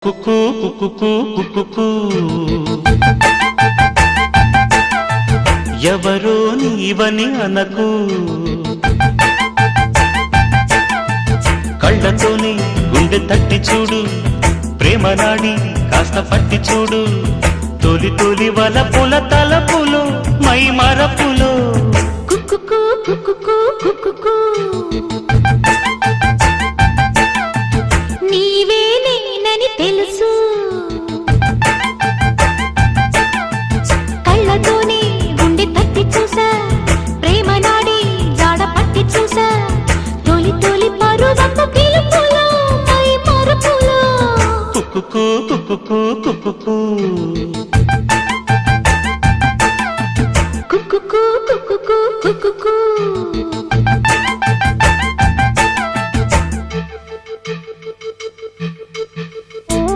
కుకుకు కుకుకు కుకుకు ఎవరో నీవని అనకు కళ్ళతోనే గుండె తట్టి చూడు ప్రేమ నాడి కాస్త పట్టి చూడు తొలి తొలి వలపుల తలపులో మై మరపులో కుకుకు కుకుకు కుకుకు నీవే నేనని తెలుసు కళ్ళతోనే గుండె తట్టి చూసా ప్రేమ నాడి జాడ పట్టి చూసా తొలి తొలి పరువపు పిలుపులో మై మరపులో కుకుకు కుకుకు కుకుకు కుకుకు కుకుకు కుకుకు